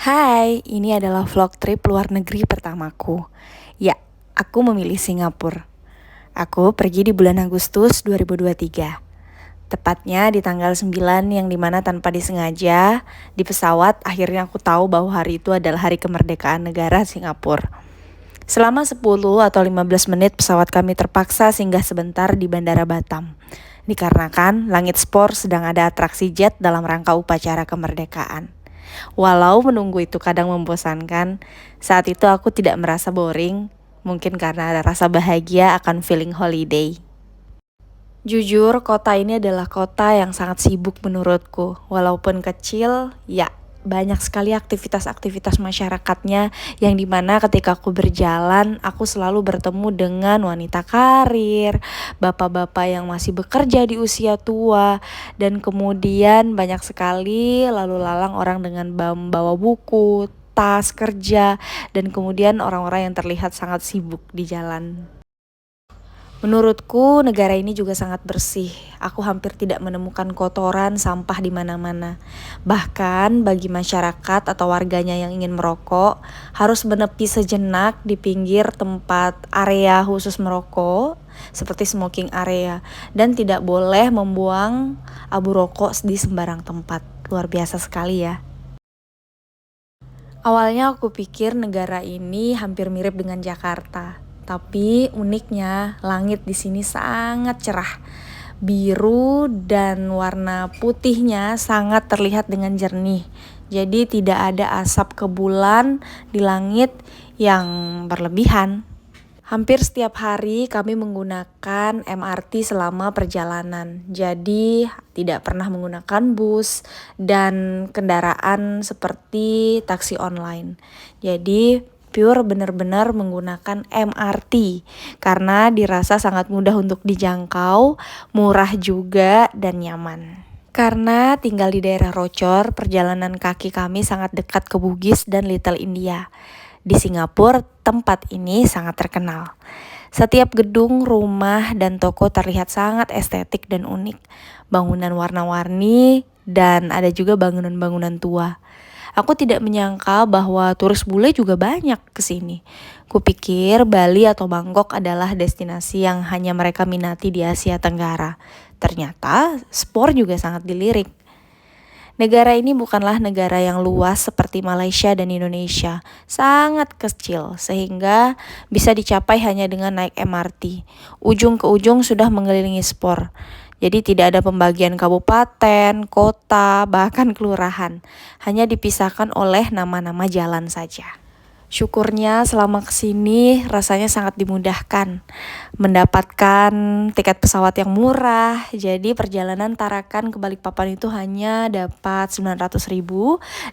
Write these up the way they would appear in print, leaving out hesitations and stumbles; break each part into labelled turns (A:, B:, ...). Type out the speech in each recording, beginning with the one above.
A: Hai, ini adalah vlog trip luar negeri pertamaku. Ya, aku memilih Singapura. Aku pergi di bulan Agustus 2023. Tepatnya di tanggal 9 yang dimana tanpa disengaja, di pesawat akhirnya aku tahu bahwa hari itu adalah hari kemerdekaan negara Singapura. Selama 10 atau 15 menit pesawat kami terpaksa singgah sebentar di Bandara Batam. Dikarenakan langit sport sedang ada atraksi jet dalam rangka upacara kemerdekaan. Walau menunggu itu kadang membosankan, saat itu aku tidak merasa boring, mungkin karena ada rasa bahagia akan feeling holiday. Jujur, kota ini adalah kota yang sangat sibuk menurutku. Walaupun kecil, ya banyak sekali aktivitas-aktivitas masyarakatnya yang dimana ketika aku berjalan, aku selalu bertemu dengan wanita karir, bapak-bapak yang masih bekerja di usia tua, dan kemudian banyak sekali lalu lalang orang dengan membawa buku, tas kerja, dan kemudian orang-orang yang terlihat sangat sibuk di jalan. Menurutku, negara ini juga sangat bersih. Aku hampir tidak menemukan kotoran sampah di mana-mana. Bahkan bagi masyarakat atau warganya yang ingin merokok, harus menepi sejenak di pinggir tempat area khusus merokok, seperti smoking area, dan tidak boleh membuang abu rokok di sembarang tempat. Luar biasa sekali ya. Awalnya aku pikir negara ini hampir mirip dengan Jakarta. Tapi uniknya langit di sini sangat cerah. Biru dan warna putihnya sangat terlihat dengan jernih. Jadi tidak ada asap kebulan di langit yang berlebihan. Hampir setiap hari kami menggunakan MRT selama perjalanan. Jadi tidak pernah menggunakan bus dan kendaraan seperti taksi online. Jadi pure benar-benar menggunakan MRT karena dirasa sangat mudah untuk dijangkau, murah juga dan nyaman. Karena tinggal di daerah Rochor, perjalanan kaki kami sangat dekat ke Bugis dan Little India. Di Singapura, tempat ini sangat terkenal. Setiap gedung, rumah, dan toko terlihat sangat estetik dan unik. Bangunan warna-warni dan ada juga bangunan-bangunan tua. Aku tidak menyangka bahwa turis bule juga banyak ke sini. Kupikir Bali atau Bangkok adalah destinasi yang hanya mereka minati di Asia Tenggara. Ternyata sport juga sangat dilirik. Negara ini bukanlah negara yang luas seperti Malaysia dan Indonesia, sangat kecil sehingga bisa dicapai hanya dengan naik MRT. Ujung ke ujung sudah mengelilingi spor. Jadi tidak ada pembagian kabupaten, kota, bahkan kelurahan. Hanya dipisahkan oleh nama-nama jalan saja. Syukurnya selama kesini rasanya sangat dimudahkan. Mendapatkan tiket pesawat yang murah. Jadi perjalanan Tarakan ke Balikpapan itu hanya dapat 900.000.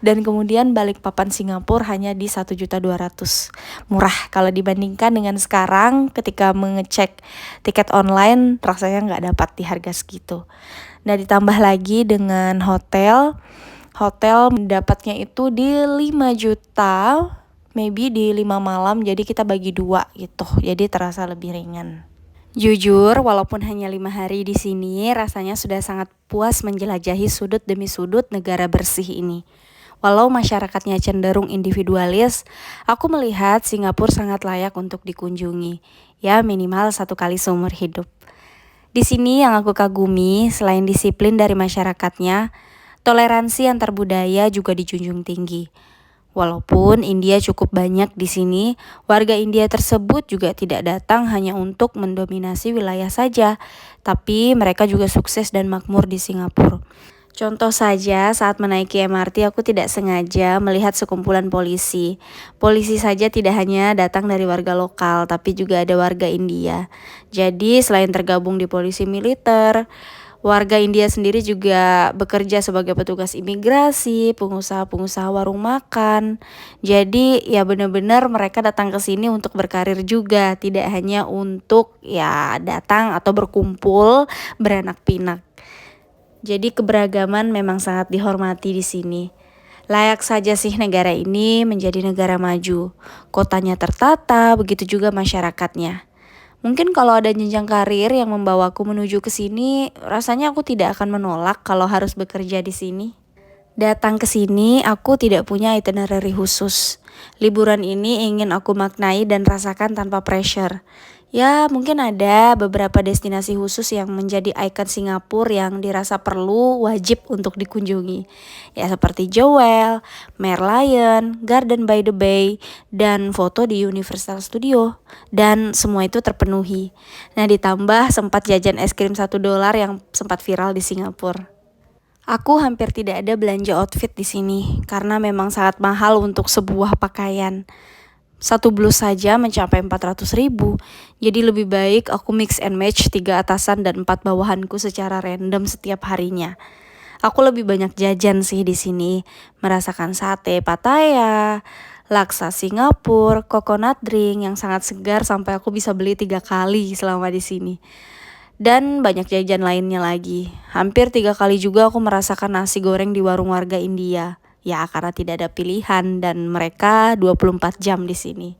A: Dan kemudian Balikpapan Singapura hanya di 1.200.000. Murah kalau dibandingkan dengan sekarang ketika mengecek tiket online rasanya nggak dapat di harga segitu. Nah ditambah lagi dengan hotel mendapatnya itu di 5 juta, maybe di 5 malam, jadi kita bagi 2 gitu. Jadi terasa lebih ringan. Jujur, walaupun hanya 5 hari di sini, rasanya sudah sangat puas menjelajahi sudut demi sudut negara bersih ini. Walau masyarakatnya cenderung individualis, aku melihat Singapura sangat layak untuk dikunjungi. Ya minimal 1 kali seumur hidup. Di sini yang aku kagumi, selain disiplin dari masyarakatnya, toleransi antar budaya juga dijunjung tinggi. Walaupun India cukup banyak di sini, warga India tersebut juga tidak datang hanya untuk mendominasi wilayah saja, tapi mereka juga sukses dan makmur di Singapura. Contoh saja, saat menaiki MRT aku tidak sengaja melihat sekumpulan polisi. Polisi saja tidak hanya datang dari warga lokal, tapi juga ada warga India. Jadi selain tergabung di polisi militer, warga India sendiri juga bekerja sebagai petugas imigrasi, pengusaha-pengusaha warung makan. Jadi ya benar-benar mereka datang ke sini untuk berkarir juga, tidak hanya untuk ya datang atau berkumpul beranak pinak. Jadi keberagaman memang sangat dihormati di sini. Layak saja sih negara ini menjadi negara maju. Kotanya tertata, begitu juga masyarakatnya. Mungkin kalau ada jenjang karir yang membawaku menuju ke sini, rasanya aku tidak akan menolak kalau harus bekerja di sini. Datang ke sini, aku tidak punya itinerary khusus. Liburan ini ingin aku maknai dan rasakan tanpa pressure. Ya, mungkin ada beberapa destinasi khusus yang menjadi ikon Singapura yang dirasa perlu wajib untuk dikunjungi. Ya, seperti Jewel, Merlion, Garden by the Bay, dan foto di Universal Studio. Dan semua itu terpenuhi. Nah, ditambah sempat jajan es krim $1 yang sempat viral di Singapura. Aku hampir tidak ada belanja outfit di sini karena memang sangat mahal untuk sebuah pakaian. Satu blus saja mencapai 400.000. Jadi lebih baik aku mix and match 3 atasan dan 4 bawahanku secara random setiap harinya. Aku lebih banyak jajan sih di sini, merasakan sate Pattaya, laksa Singapura, coconut drink yang sangat segar sampai aku bisa beli 3 kali selama di sini. Dan banyak jajan lainnya lagi. Hampir 3 kali juga aku merasakan nasi goreng di warung warga India. Ya, karena tidak ada pilihan dan mereka 24 jam di sini.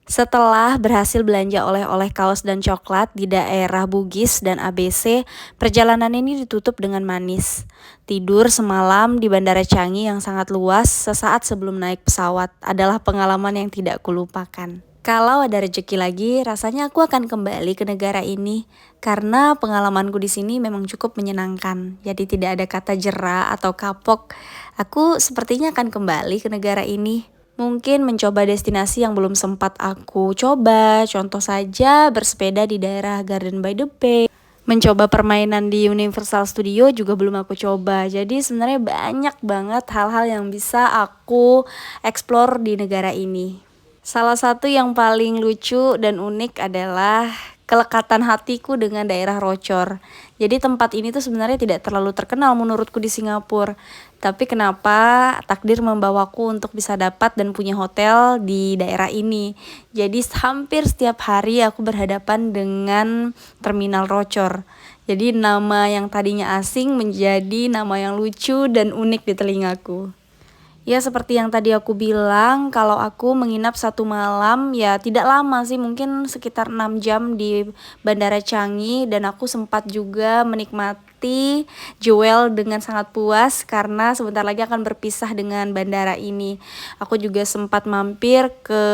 A: Setelah berhasil belanja oleh-oleh kaos dan coklat di daerah Bugis dan ABC, perjalanan ini ditutup dengan manis. Tidur semalam di Bandara Changi yang sangat luas sesaat sebelum naik pesawat adalah pengalaman yang tidak kulupakan. Kalau ada rezeki lagi, rasanya aku akan kembali ke negara ini karena pengalamanku di sini memang cukup menyenangkan. Jadi tidak ada kata jera atau kapok. Aku sepertinya akan kembali ke negara ini. Mungkin mencoba destinasi yang belum sempat aku coba. Contoh saja bersepeda di daerah Garden by the Bay. Mencoba permainan di Universal Studio juga belum aku coba. Jadi sebenarnya banyak banget hal-hal yang bisa aku explore di negara ini. Salah satu yang paling lucu dan unik adalah kelekatan hatiku dengan daerah Rochor. Jadi tempat ini tuh sebenarnya tidak terlalu terkenal menurutku di Singapura. Tapi kenapa takdir membawaku untuk bisa dapat dan punya hotel di daerah ini. Jadi hampir setiap hari aku berhadapan dengan terminal Rochor. Jadi nama yang tadinya asing menjadi nama yang lucu dan unik di telingaku. Ya seperti yang tadi aku bilang, kalau aku menginap 1 malam ya tidak lama sih, mungkin sekitar 6 jam di Bandara Changi. Dan aku sempat juga menikmati Jewel dengan sangat puas karena sebentar lagi akan berpisah dengan bandara ini. Aku juga sempat mampir ke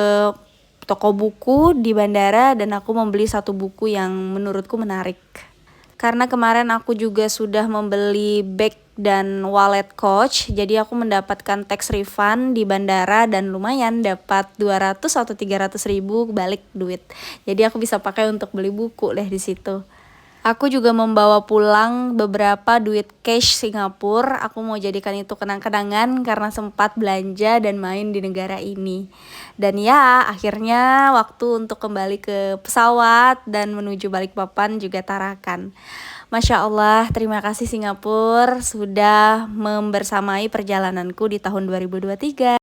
A: toko buku di bandara dan aku membeli 1 buku yang menurutku menarik. Karena kemarin aku juga sudah membeli bag dan wallet Coach, jadi aku mendapatkan tax refund di bandara dan lumayan dapat 200 atau 300.000 balik duit. Jadi aku bisa pakai untuk beli buku deh di situ. Aku juga membawa pulang beberapa duit cash Singapura. Aku mau jadikan itu kenang-kenangan karena sempat belanja dan main di negara ini. Dan ya, akhirnya waktu untuk kembali ke pesawat dan menuju Balikpapan juga Tarakan. Masya Allah, terima kasih Singapura sudah membersamai perjalananku di tahun 2023.